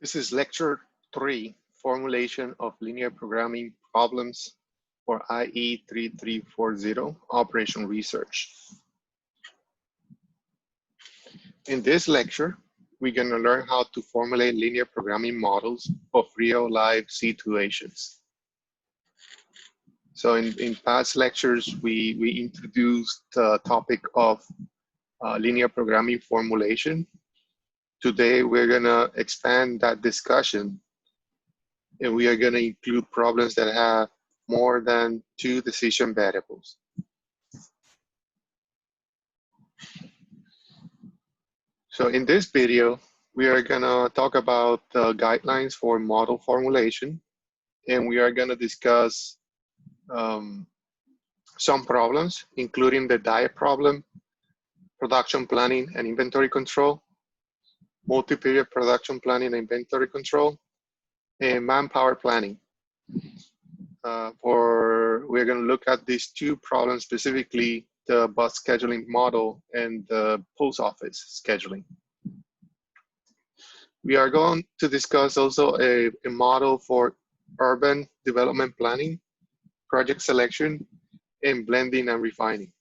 This is lecture 3, formulation of linear programming problems for IE 3340 operation research. In this lecture, we're going to learn how to formulate linear programming models of real life situations. So in past lectures, we introduced the topic of linear programming formulation. Today, we're going to expand that discussion, and we are going to include problems that have more than 2 decision variables. So in this video, we are going to talk about the guidelines for model formulation, and we are going to discuss some problems, including the diet problem, production planning and inventory control, multi-period production planning and inventory control, and manpower planning. We're going to look at these 2 problems, specifically the bus scheduling model and the post office scheduling. We are going to discuss also a model for urban development planning, project selection, and blending and refining.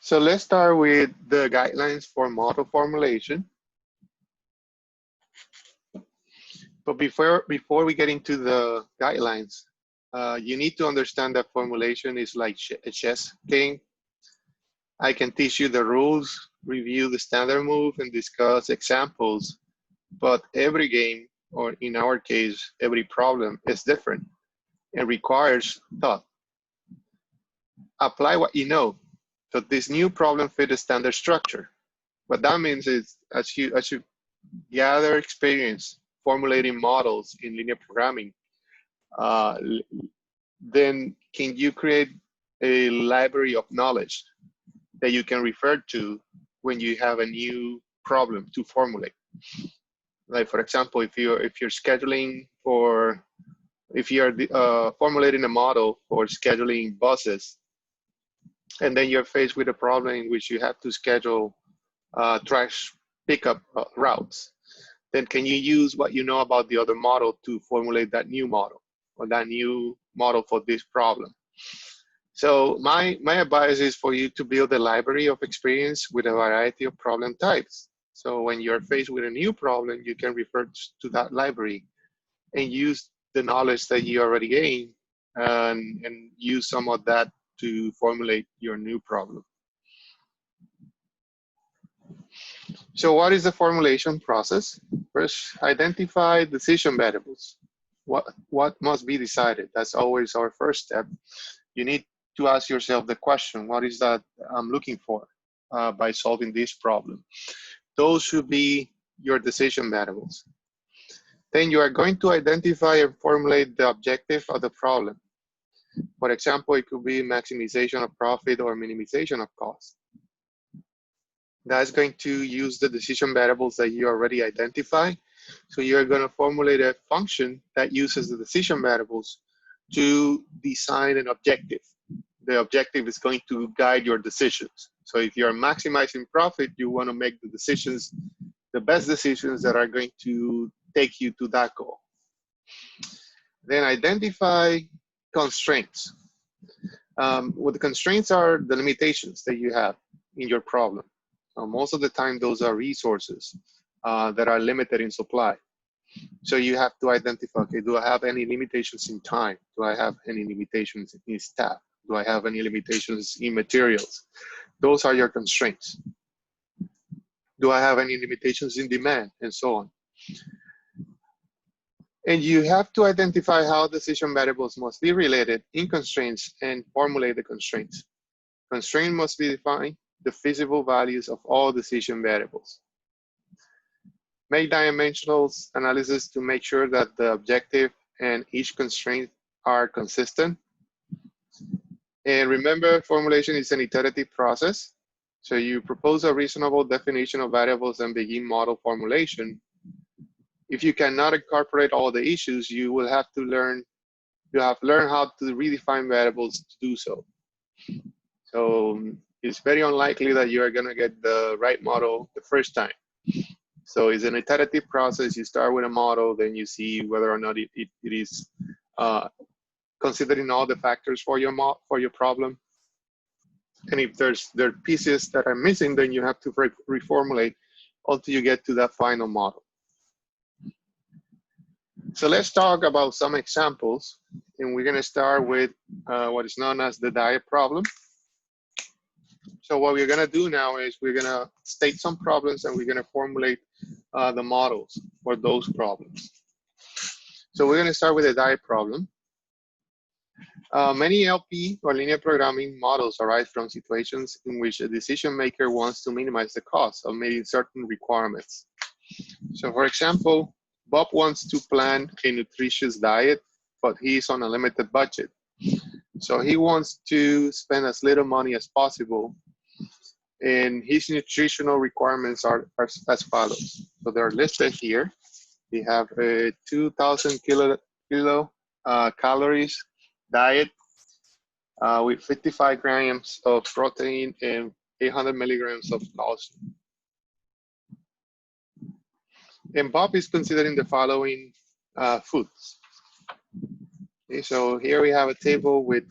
So let's start with the guidelines for model formulation. But before we get into the guidelines, you need to understand that formulation is like a chess game. I can teach you the rules, review the standard move, and discuss examples, but every game, or in our case, every problem is different and requires thought. Apply what you know. So this new problem fit a standard structure. What that means is as you gather experience formulating models in linear programming, then can you create a library of knowledge that you can refer to when you have a new problem to formulate. Like for example, if you're scheduling for, if you're formulating a model for scheduling buses, and then you're faced with a problem in which you have to schedule trash pickup routes, then can you use what you know about the other model to formulate that new model, or that new model for this problem? So my advice is for you to build a library of experience with a variety of problem types. So when you're faced with a new problem, you can refer to that library and use the knowledge that you already gained and use some of that to formulate your new problem. So what is the formulation process? First, identify decision variables. What must be decided? That's always our first step. You need to ask yourself the question, what is that I'm looking for by solving this problem? Those should be your decision variables. Then you are going to identify and formulate the objective of the problem. For example, it could be maximization of profit or minimization of cost. That's going to use the decision variables that you already identify. So you're going to formulate a function that uses the decision variables to design an objective. The objective is going to guide your decisions. So if you're maximizing profit, you want to make the decisions, the best decisions that are going to take you to that goal. Then identify constraints. What the constraints are, the limitations that you have in your problem. Most of the time, those are resources that are limited in supply. So you have to identify, okay, do I have any limitations in time? Do I have any limitations in staff? Do I have any limitations in materials? Those are your constraints. Do I have any limitations in demand? And so on. And you have to identify how decision variables must be related in constraints and formulate the constraints. Constraint must be defined the feasible values of all decision variables. Make dimensional analysis to make sure that the objective and each constraint are consistent. And remember, formulation is an iterative process. So you propose a reasonable definition of variables and begin model formulation. If you cannot incorporate all the issues, you will have to learn how to redefine variables to do so. So it's very unlikely that you are going to get the right model the first time. So it's an iterative process. You start with a model, then you see whether or not it is considering all the factors for your problem. And if there are pieces that are missing, then you have to reformulate until you get to that final model. So let's talk about some examples. And we're going to start with what is known as the diet problem. So what we're going to do now is we're going to state some problems and we're going to formulate the models for those problems. So we're going to start with a diet problem. Many LP or linear programming models arise from situations in which a decision maker wants to minimize the cost of meeting certain requirements. So for example, Bob wants to plan a nutritious diet, but he's on a limited budget. So he wants to spend as little money as possible. And his nutritional requirements are as follows. So they're listed here. We have a 2,000 kilo calories diet with 55 grams of protein and 800 milligrams of calcium. And Bob is considering the following foods. Okay, so here we have a table with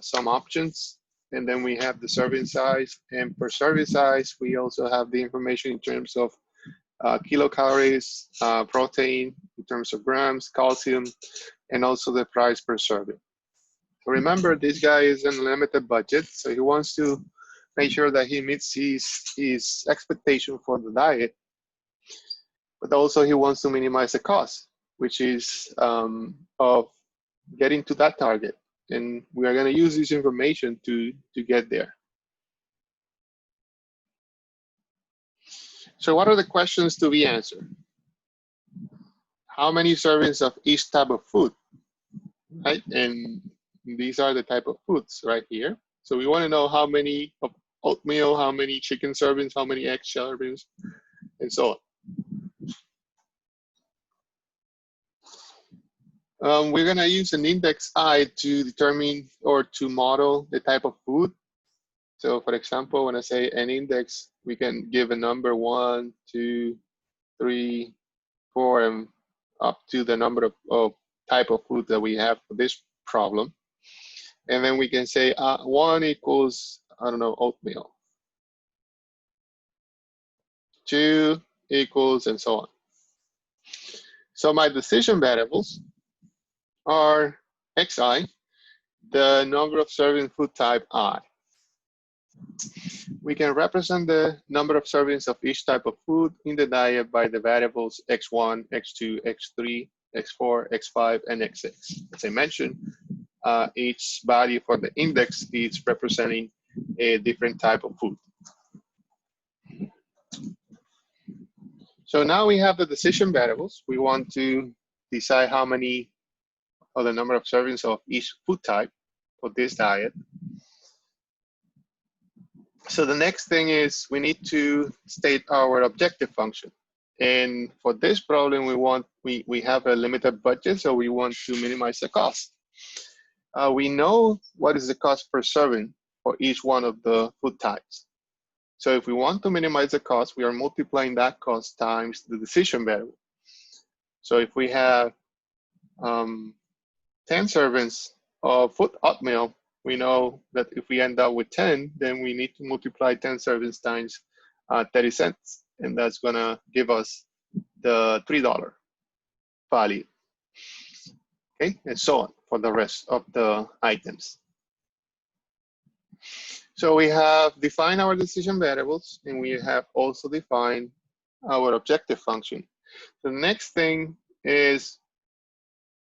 some options, and then we have the serving size. And per serving size, we also have the information in terms of kilocalories, protein, in terms of grams, calcium, and also the price per serving. So remember, this guy is in a limited budget, so he wants to make sure that he meets his expectation for the diet, but also he wants to minimize the cost, which is of getting to that target. And we are going to use this information to get there. So what are the questions to be answered? How many servings of each type of food, right? And these are the type of foods right here. So we want to know how many of oatmeal, how many chicken servings, how many egg servings, and so on. We're going to use an index I to determine or to model the type of food. So for example, when I say an index, we can give a number 1, 2, 3, 4, and up to the number of type of food that we have for this problem. And then we can say 1 equals, I don't know, oatmeal. 2 equals, and so on. So my decision variables are xi, the number of serving food type I. We can represent the number of servings of each type of food in the diet by the variables x1, x2, x3, x4, x5, and x6. As I mentioned, each value for the index is representing a different type of food. So now we have the decision variables. We want to decide how many or the number of servings of each food type for this diet. So the next thing is we need to state our objective function. And for this problem, we have a limited budget, so we want to minimize the cost. We know what is the cost per serving for each one of the food types. So if we want to minimize the cost, we are multiplying that cost times the decision variable. So if we have 10 servings of oatmeal, we know that if we end up with 10, then we need to multiply 10 servings times 30 cents. And that's gonna give us the $3 value. Okay, and so on for the rest of the items. So we have defined our decision variables, and we have also defined our objective function. The next thing is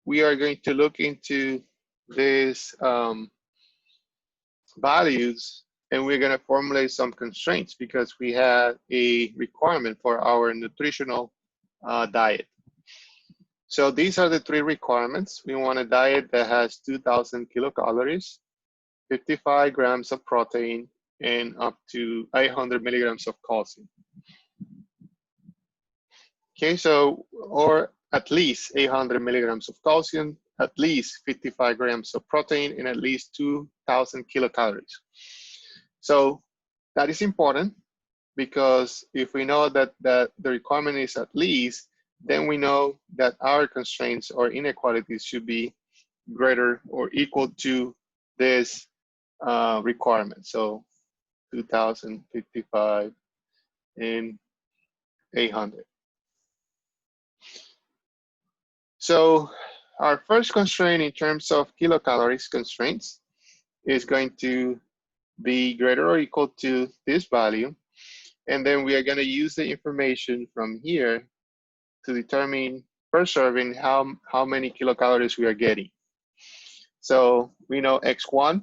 we are going to look into these values, and we're going to formulate some constraints because we have a requirement for our nutritional diet. So these are the 3 requirements. We want a diet that has 2,000 kilocalories, 55 grams of protein, and up to 800 milligrams of calcium. Okay, so, or at least 800 milligrams of calcium, at least 55 grams of protein and at least 2,000 kilocalories. So that is important because if we know that the requirement is at least, then we know that our constraints or inequalities should be greater or equal to this requirement. So 2,055 and 800. So our first constraint in terms of kilocalories constraints is going to be greater or equal to this value. And then we are going to use the information from here to determine per serving how many kilocalories we are getting. So we know X1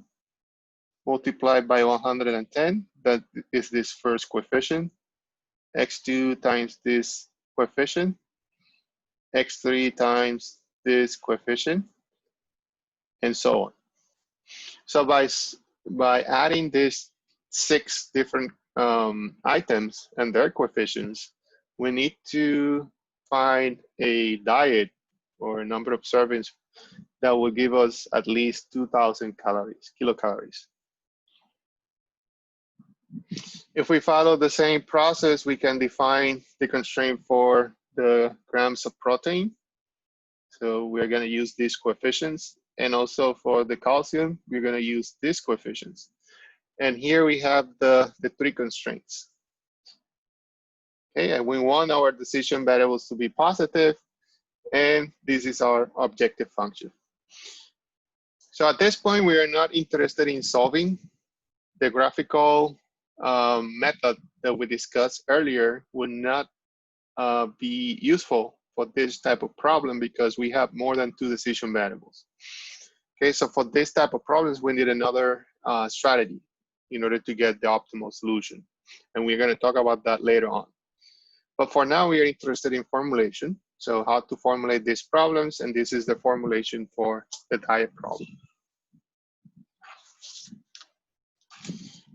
multiplied by 110, that is this first coefficient. X2 times this coefficient. X3 times this coefficient, and so on. So by adding these 6 different items and their coefficients, we need to find a diet or a number of servings that will give us at least 2,000 kilocalories. If we follow the same process, we can define the constraint for the grams of protein. So we're going to use these coefficients. And also for the calcium, we're going to use these coefficients. And here we have the 3 constraints. Okay, and we want our decision variables to be positive, and this is our objective function. So at this point, we are not interested in solving the graphical method that we discussed earlier would not be useful for this type of problem because we have more than 2 decision variables. Okay, so for this type of problems, we need another strategy in order to get the optimal solution. And we're going to talk about that later on. But for now, we are interested in formulation. So how to formulate these problems, and this is the formulation for the diet problem.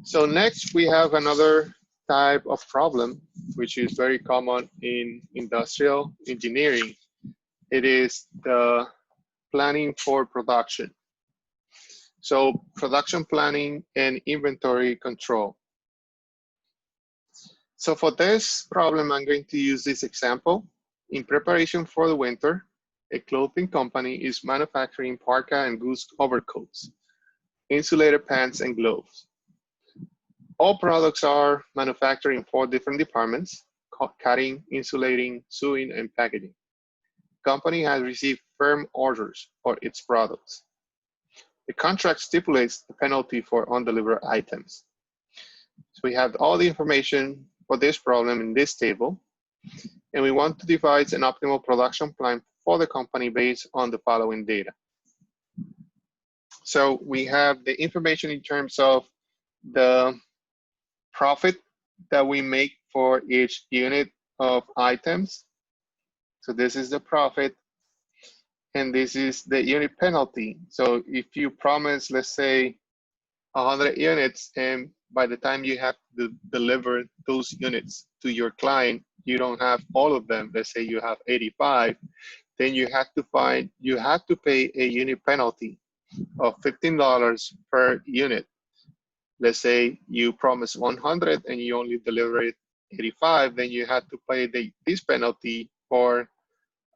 So next, we have another type of problem, which is very common in industrial engineering. It is the planning for production. So production planning and inventory control. So for this problem, I'm going to use this example. In preparation for the winter, a clothing company is manufacturing parka and goose overcoats, insulated pants, and gloves. All products are manufactured in 4 different departments: cutting, insulating, sewing, and packaging. The company has received firm orders for its products. The contract stipulates the penalty for undelivered items. So we have all the information for this problem in this table, and we want to devise an optimal production plan for the company based on the following data. So we have the information in terms of the profit that we make for each unit of items. So this is the profit, and this is the unit penalty. So if you promise, let's say, 100 units, and by the time you have to deliver those units to your client, you don't have all of them. Let's say you have 85, then you have to pay a unit penalty of $15 per unit. Let's say you promise 100 and you only deliver it 85, then you have to pay this penalty for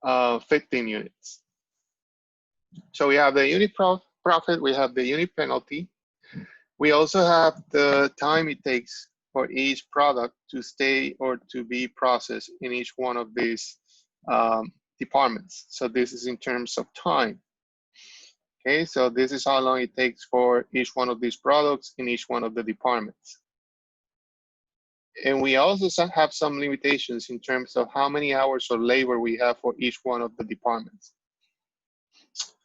15 units. So we have the unit profit, we have the unit penalty. We also have the time it takes for each product to stay or to be processed in each one of these departments. So this is in terms of time. Okay, so this is how long it takes for each one of these products in each one of the departments. And we also have some limitations in terms of how many hours of labor we have for each one of the departments.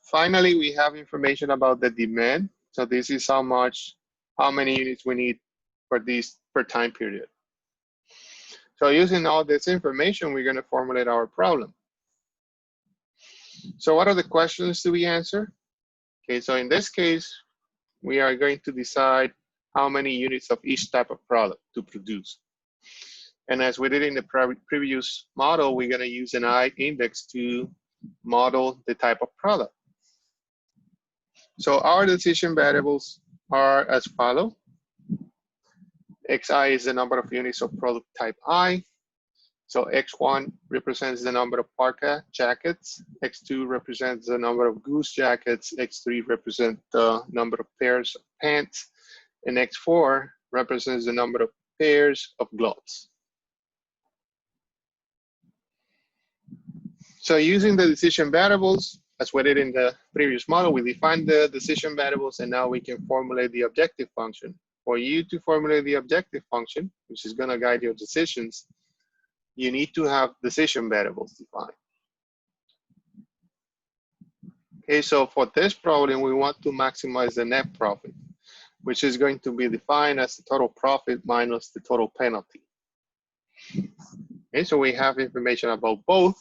Finally, we have information about the demand. So this is how many units we need for this per time period. So using all this information, we're going to formulate our problem. So what are the questions do we answer? Okay, so in this case, we are going to decide how many units of each type of product to produce. And as we did in the previous model, we're going to use an I index to model the type of product. So our decision variables are as follow. Xi is the number of units of product type I. So X1 represents the number of parka jackets. X2 represents the number of goose jackets. X3 represents the number of pairs of pants. And X4 represents the number of pairs of gloves. So using the decision variables, as we did in the previous model, we defined the decision variables, and now we can formulate the objective function. For you to formulate the objective function, which is going to guide your decisions, you need to have decision variables defined. Okay, so for this problem, we want to maximize the net profit, which is going to be defined as the total profit minus the total penalty. Okay, so we have information about both.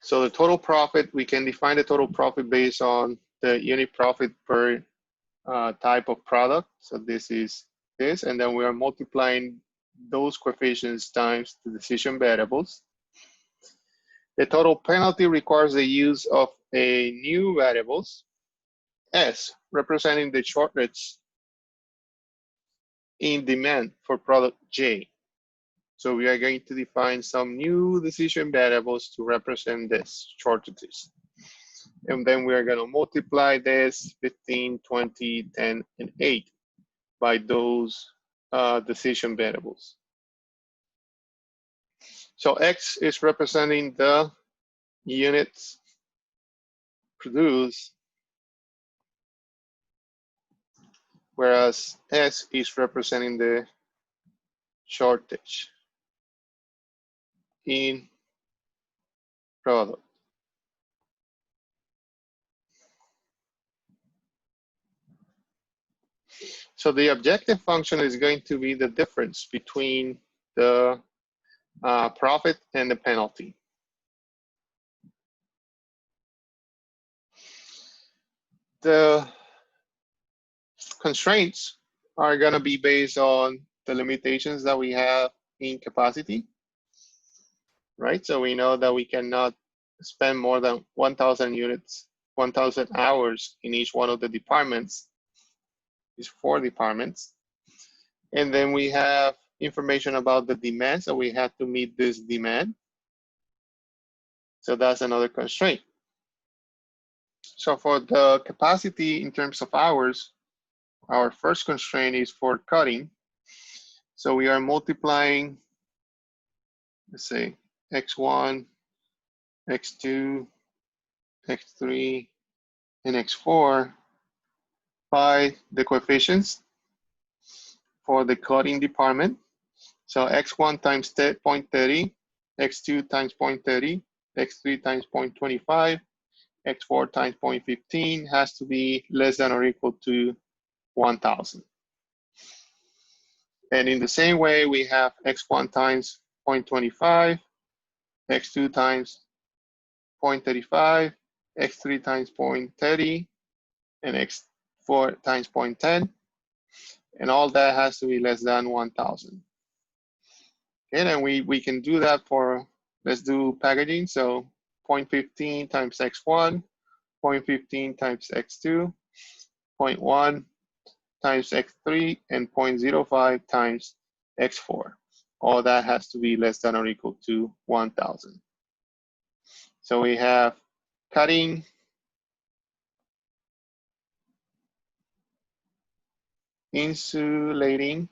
So the total profit, we can define the total profit based on the unit profit per type of product. So this is this, and then we are multiplying those coefficients times the decision variables. The total penalty requires the use of a new variables, S, representing the shortage in demand for product J. So we are going to define some new decision variables to represent this shortages. And then we are going to multiply this 15, 20, 10, and 8 by those decision variables. So X is representing the units produced, whereas S is representing the shortage in product. So the objective function is going to be the difference between the profit and the penalty. The constraints are going to be based on the limitations that we have in capacity, right? So we know that we cannot spend more than 1,000 units, 1,000 hours in each one of the departments. These 4 departments. And then we have information about the demand, so we have to meet this demand. So that's another constraint. So for the capacity in terms of hours, our first constraint is for cutting. So we are multiplying, let's say, X1, X2, X3, and X4 by the coefficients for the cutting department. So X1 times 0.30, X2 times 0.30, X3 times 0.25, X4 times 0.15 has to be less than or equal to 1,000. And in the same way, we have X1 times 0.25, X2 times 0.35, X3 times 0.30, and X4 times 0.10. And all that has to be less than 1,000. Okay, and we can do that for, let's do packaging. So 0.15 times X1, 0.15 times X2, 0.1 times X3, and 0.05 times X4. All that has to be less than or equal to 1,000. So we have cutting, insulating,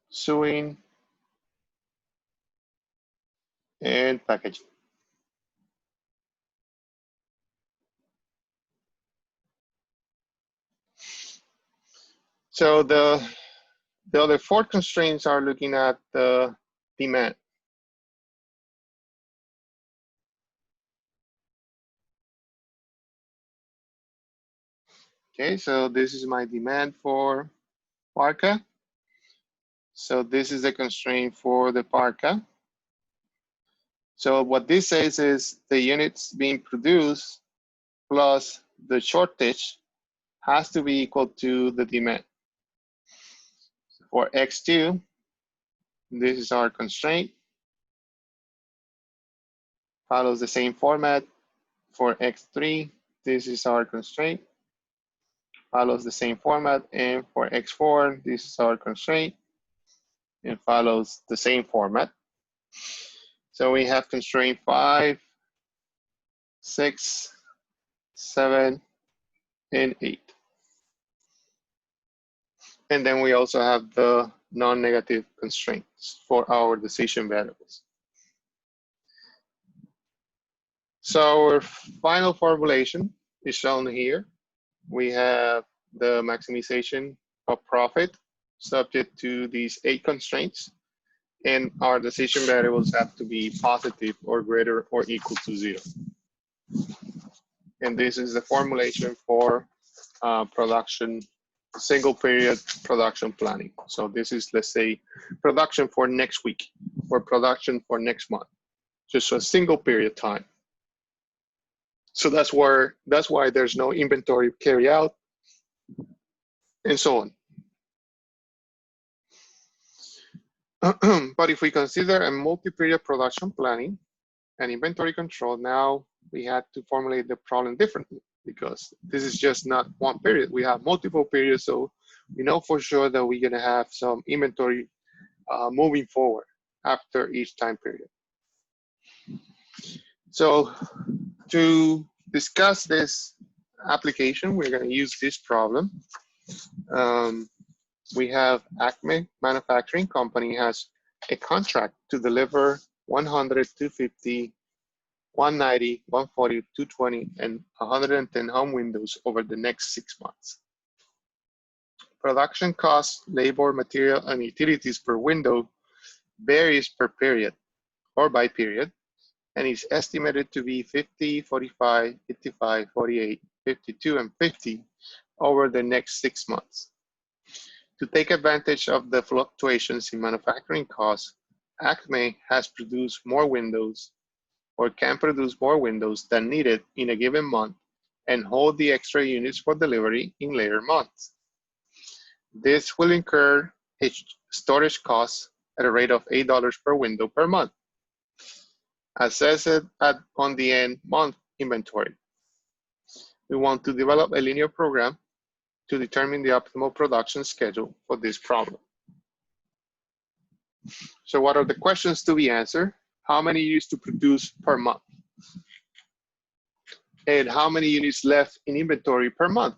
sewing, and packaging. So the other 4 constraints are looking at the demand. Okay, so this is my demand for parka. So this is the constraint for the parka. So what this says is the units being produced plus the shortage has to be equal to the demand. For X2, this is our constraint. Follows the same format for X3. This is our constraint. Follows the same format. And for X4, this is our constraint. And follows the same format. So we have constraint 5, 6, 7, and 8. And then we also have the non-negative constraints for our decision variables. So our final formulation is shown here. We have the maximization of profit subject to these 8 constraints, and our decision variables have to be positive or greater or equal to 0. And this is the formulation for production, single period production planning. So this is, let's say, production for next week or production for next month, just a single period time. So that's why there's no inventory carry out and so on. But if we consider a multi-period production planning and inventory control, now we had to formulate the problem differently, because this is just not one period. We have multiple periods, so we know for sure that we're gonna have some inventory moving forward after each time period. So to discuss this application, we're gonna use this problem. We have Acme Manufacturing Company has a contract to deliver 100, 250, 190, 140, 220, and 110 home windows over the next 6 months. Production costs, labor, material, and utilities per window varies per period or by period, and is estimated to be 50, 45, 55, 48, 52, and 50 over the next 6 months. To take advantage of the fluctuations in manufacturing costs, Acme has produced more windows or can produce more windows than needed in a given month and hold the extra units for delivery in later months. This will incur a storage cost at a rate of $8 per window per month, assessed on the end month inventory. We want to develop a linear program to determine the optimal production schedule for this problem. So what are the questions to be answered? How many units to produce per month? And how many units left in inventory per month?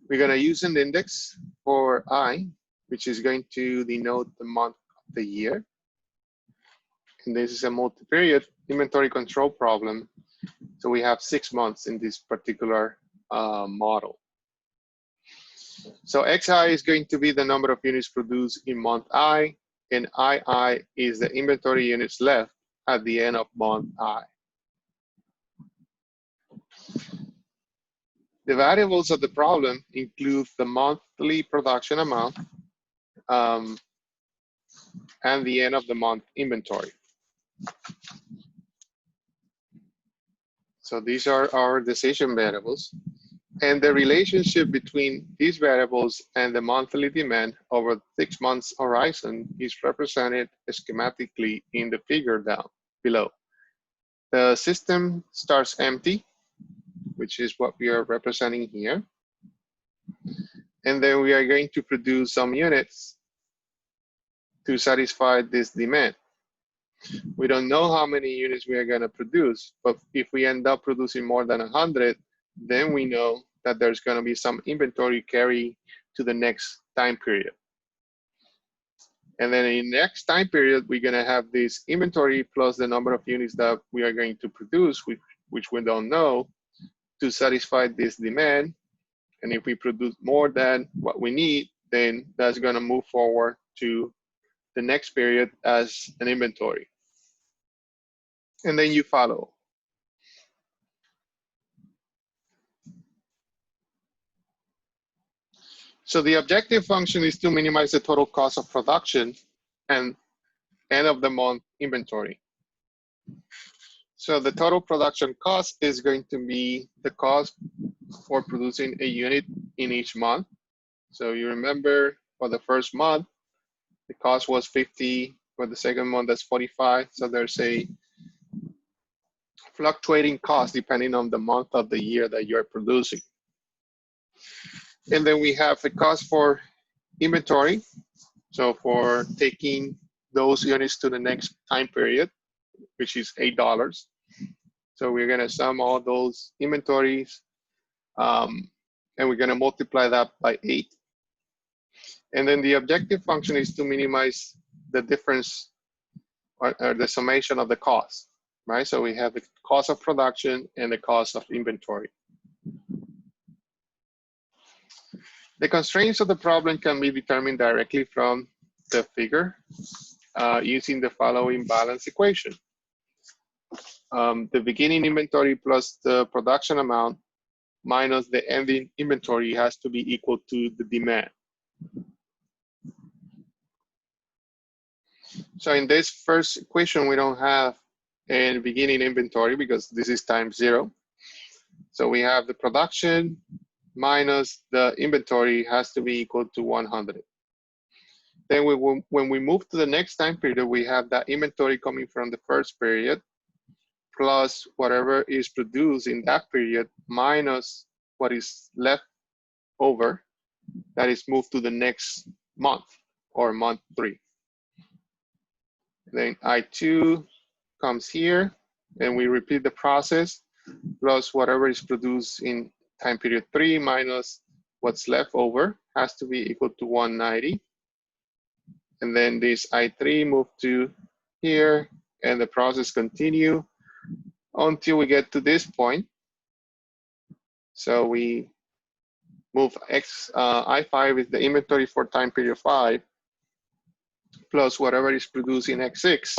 We're gonna use an index for I, which is going to denote the month of the year. And this is a multi-period inventory control problem. So we have 6 months in this particular model. So XI is going to be the number of units produced in month I, and II is the inventory units left at the end of month I. The variables of the problem include the monthly production amount and the end of the month inventory. So these are our decision variables. And the relationship between these variables and the monthly demand over 6 months horizon is represented schematically in the figure down below. The system starts empty, which is what we are representing here. And then we are going to produce some units to satisfy this demand. We don't know how many units we are going to produce, but if we end up producing more than 100, then we know that there's going to be some inventory carry to the next time period. And then in the next time period, we're going to have this inventory plus the number of units that we are going to produce, which we don't know, to satisfy this demand. And if we produce more than what we need, then that's going to move forward to the next period as an inventory. And then you follow. So the objective function is to minimize the total cost of production and end of the month inventory. So the total production cost is going to be the cost for producing a unit in each month. So you remember for the first month, the cost was 50 For the second month, that's 45. So there's a fluctuating cost depending on the month of the year that you're producing. And then we have a cost for inventory. So for taking those units to the next time period, which is $8. So we're gonna sum all those inventories and we're gonna multiply that by 8. And then the objective function is to minimize the difference or the summation of the cost, right? So we have the cost of production and the cost of inventory. The constraints of the problem can be determined directly from the figure using the following balance equation. The beginning inventory plus the production amount minus the ending inventory has to be equal to the demand. So in this first equation, we don't have a beginning inventory because this is times 0. So we have the production minus the inventory has to be equal to 100. Then when we move to the next time period, we have that inventory coming from the first period plus whatever is produced in that period minus what is left over that is moved to the next month or month 3. Then I2 comes here and we repeat the process plus whatever is produced in time period 3 minus what's left over has to be equal to 190. And then this I3 move to here and the process continue until we get to this point. So we move I5 is the inventory for time period 5 plus whatever is produced in X6.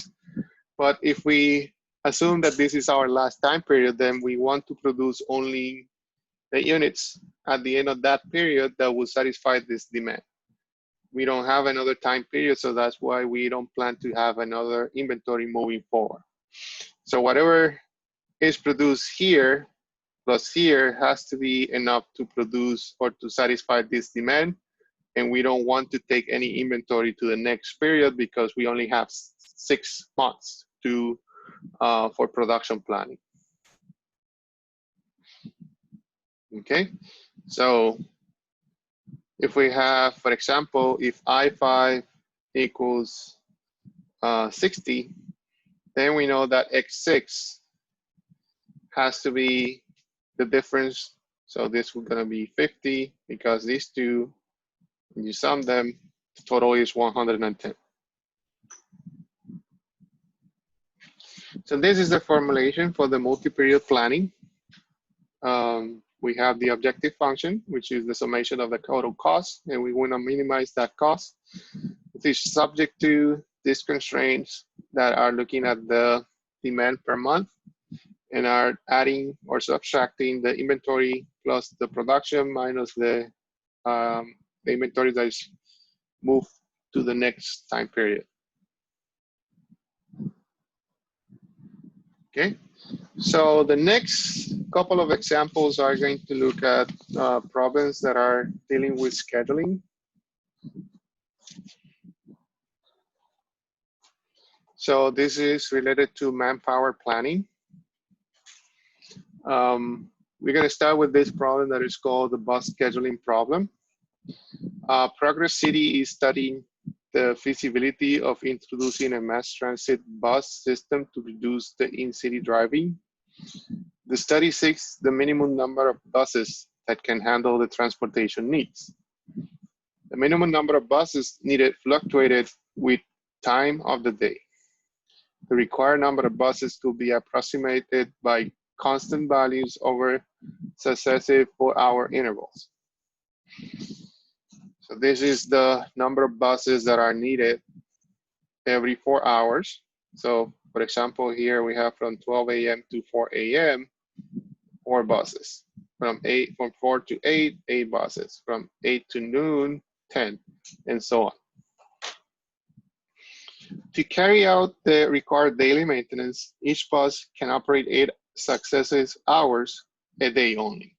But if we assume that this is our last time period, then we want to produce only the units at the end of that period that will satisfy this demand. We don't have another time period, so that's why we don't plan to have another inventory moving forward. So whatever is produced here plus here has to be enough to produce or to satisfy this demand. And we don't want to take any inventory to the next period because we only have 6 months to for production planning. Okay, so if we have, for example, if I5 equals 60, then we know that X6 has to be the difference. So this is gonna be 50 because these two, when you sum them, the total is 110. So this is the formulation for the multi-period planning. We have the objective function, which is the summation of the total cost, and we want to minimize that cost. It is subject to these constraints that are looking at the demand per month and are adding or subtracting the inventory plus the production minus the inventory that is moved to the next time period. Okay, so the next couple of examples are going to look at problems that are dealing with scheduling. So this is related to manpower planning. We're going to start with this problem that is called the bus scheduling problem. Progress City is studying the feasibility of introducing a mass transit bus system to reduce the in-city driving. The study seeks the minimum number of buses that can handle the transportation needs. The minimum number of buses needed fluctuated with time of the day. The required number of buses could be approximated by constant values over successive 4-hour intervals. So this is the number of buses that are needed every 4 hours. So for example, here we have from 12 a.m. to 4 a.m., 4 buses. From 4 to 8, 8 buses. From 8 to noon, 10, and so on. To carry out the required daily maintenance, each bus can operate 8 successive hours a day only.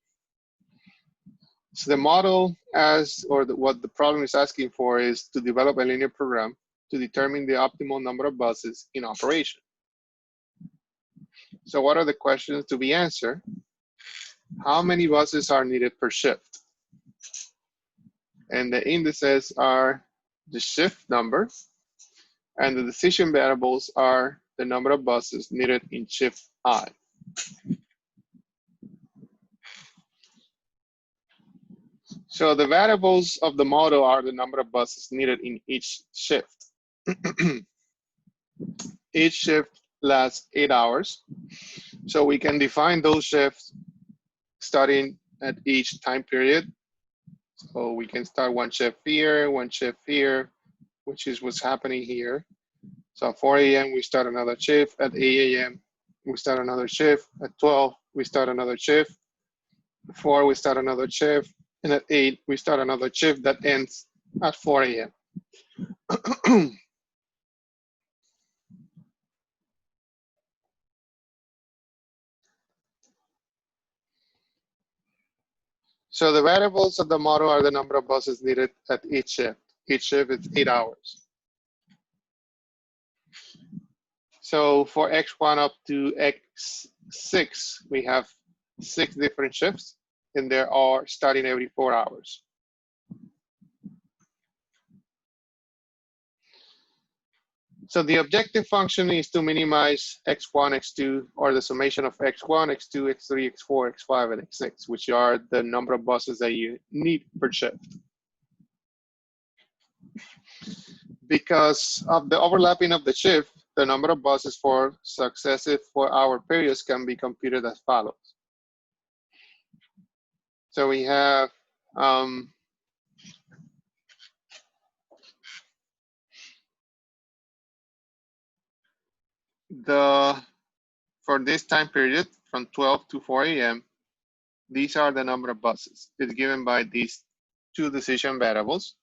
So the model what the problem is asking for is to develop a linear program to determine the optimal number of buses in operation. So what are the questions to be answered? How many buses are needed per shift? And the indices are the shift number, and the decision variables are the number of buses needed in shift I. So the variables of the model are the number of buses needed in each shift. Each shift lasts 8 hours. So we can define those shifts starting at each time period. So we can start one shift here, which is what's happening here. So at 4 a.m. we start another shift. At 8 a.m. we start another shift. At 12 we start another shift. At 4 we start another shift. And at 8 we start another shift that ends at 4 a.m. So the variables of the model are the number of buses needed at each shift. Each shift is 8 hours. So for X1 up to X6, we have 6 different shifts, and they are starting every 4 hours. So the objective function is to minimize X1, X2, or the summation of X1, X2, X3, X4, X5, and X6, which are the number of buses that you need per shift. Because of the overlapping of the shift, the number of buses for successive 4-hour periods can be computed as follows. So we have for this time period from 12 to 4 a.m., these are the number of buses. It's given by these 2 decision variables.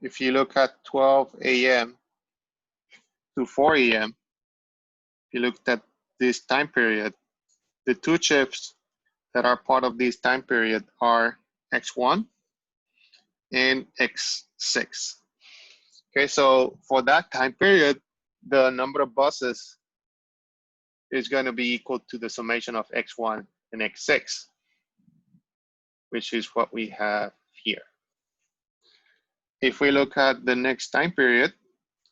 If you look at 12 a.m. to 4 a.m., if you looked at this time period, the 2 shifts that are part of this time period are X1 and X6. Okay, so for that time period, the number of buses is going to be equal to the summation of X1 and X6, which is what we have here. If we look at the next time period,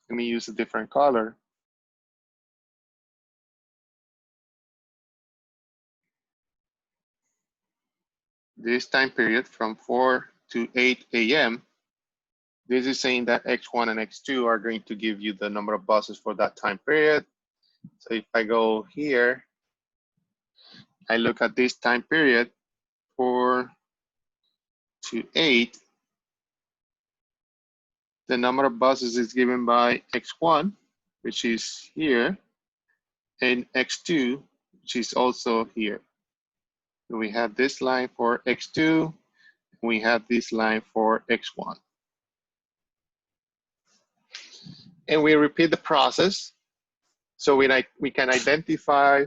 let me use a different color. This time period from 4 to 8 a.m., this is saying that X1 and X2 are going to give you the number of buses for that time period. So if I go here, I look at this time period, 4 to 8, the number of buses is given by X1, which is here, and X2, which is also here. So we have this line for X2, and we have this line for X1. And we repeat the process. So we can identify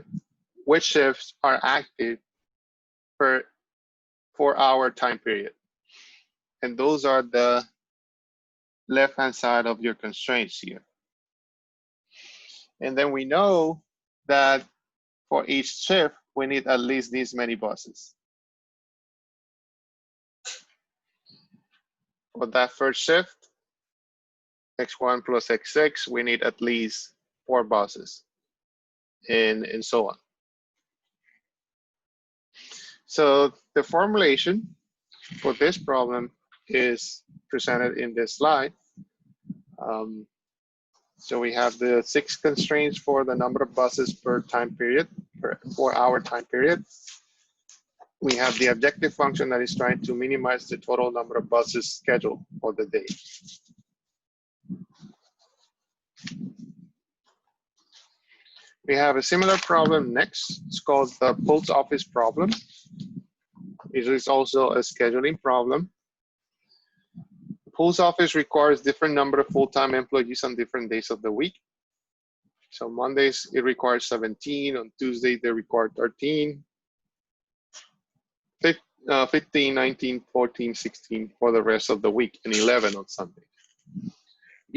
which shifts are active per 4-hour time period. And those are the left-hand side of your constraints here. And then we know that for each shift, we need at least these many buses. For that first shift, X1 plus X6, we need at least 4 buses, and so on. So the formulation for this problem is presented in this slide. So we have the 6 constraints for the number of buses per time period, per 4-hour time period. We have the objective function that is trying to minimize the total number of buses scheduled for the day. We have a similar problem next. It's called the post office problem. It is also a scheduling problem. The post office requires different number of full-time employees on different days of the week. So Mondays, it requires 17. On Tuesday, they require 13. 15, 19, 14, 16 for the rest of the week, and 11 on Sunday.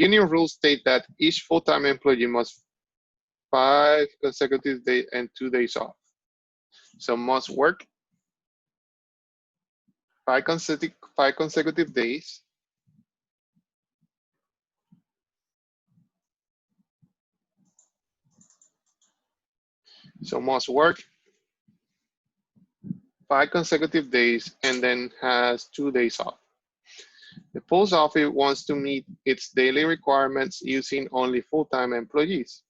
union rules state that each full-time employee must 5 consecutive days and 2 days off. So must work 5 consecutive days must work 5 consecutive days and then has 2 days off. The post office wants to meet its daily requirements using only full-time employees.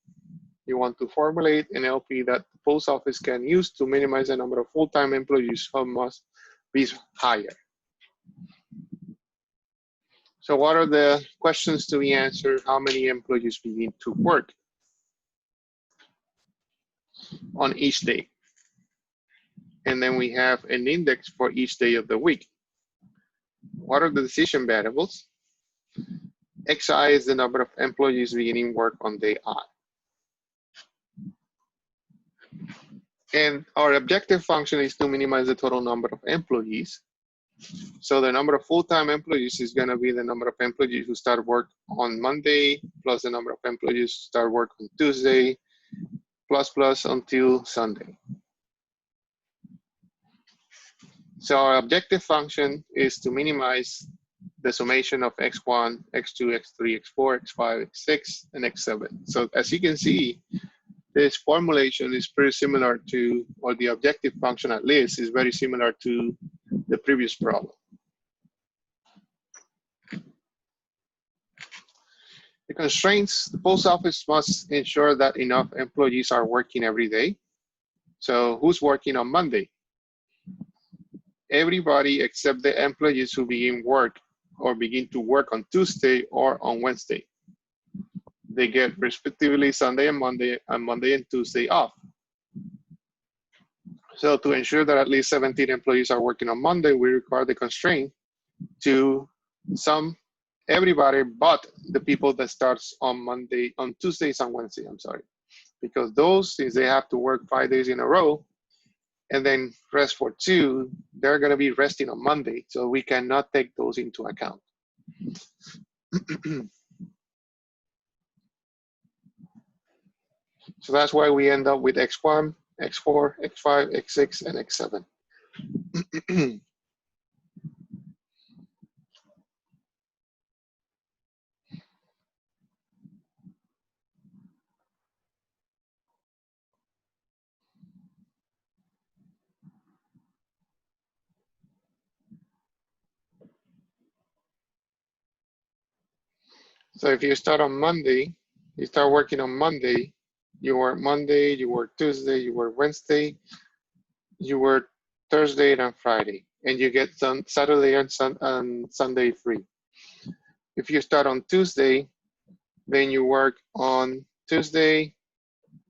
You want to formulate an LP that the post office can use to minimize the number of full-time employees who must be hired. So what are the questions to be answered? How many employees begin to work on each day? And then we have an index for each day of the week. What are the decision variables? XI is the number of employees beginning work on day I. And our objective function is to minimize the total number of employees. So the number of full-time employees is going to be the number of employees who start work on Monday plus the number of employees who start work on Tuesday plus until Sunday. So our objective function is to minimize the summation of x1, x2, x3, x4, x5, x6, and x7. So as you can see, this formulation is pretty similar to, or the objective function at least, is very similar to the previous problem. The constraints, the post office must ensure that enough employees are working every day. So who's working on Monday? Everybody except the employees who begin to work on Tuesday or on Wednesday. They get respectively Sunday and Monday and Tuesday off. So to ensure that at least 17 employees are working on Monday, we require the constraint to everybody but the people that starts on Tuesdays and Wednesday, because those, since they have to work 5 days in a row and then rest for 2, they're gonna be resting on Monday. So we cannot take those into account. So that's why we end up with X1, X4, X5, X6, and X7. So if you start on Monday, you start working on Monday, you work Monday, you work Tuesday, you work Wednesday, you work Thursday and Friday, and you get Saturday and Sunday free. If you start on Tuesday, then you work on Tuesday,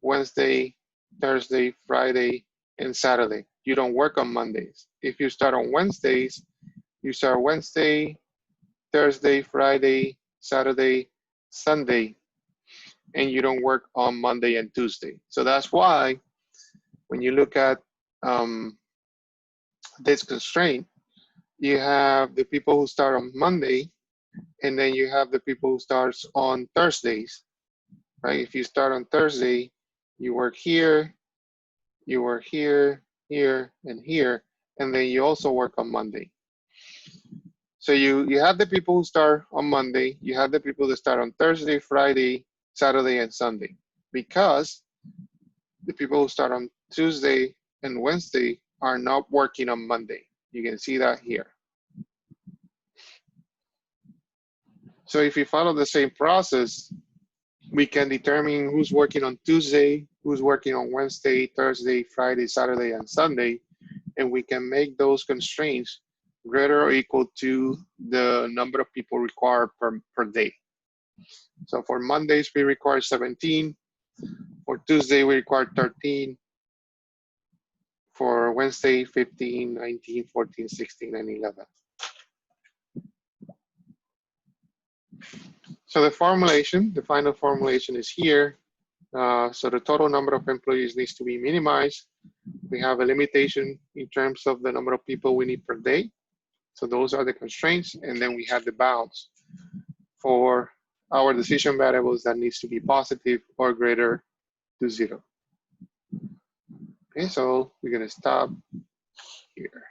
Wednesday, Thursday, Friday, and Saturday. You don't work on Mondays. If you start on Wednesdays, you start Wednesday, Thursday, Friday, Saturday, Sunday, and you don't work on Monday and Tuesday. So that's why when you look at this constraint, you have the people who start on Monday, and then you have the people who starts on Thursdays, right? If you start on Thursday, you work here, you work here, here, and here, and then you also work on Monday. So you have the people who start on Monday, you have the people that start on Thursday, Friday, Saturday, and Sunday, because the people who start on Tuesday and Wednesday are not working on Monday. You can see that here. So if we follow the same process, we can determine who's working on Tuesday, who's working on Wednesday, Thursday, Friday, Saturday, and Sunday, and we can make those constraints greater or equal to the number of people required per day. So for Mondays, we require 17. For Tuesday, we require 13. For Wednesday, 15, 19, 14, 16, and 11. So the formulation, the final formulation is here. So the total number of employees needs to be minimized. We have a limitation in terms of the number of people we need per day. So those are the constraints. And then we have the bounds for our decision variables that needs to be positive or greater to 0. Okay, so we're going to stop here.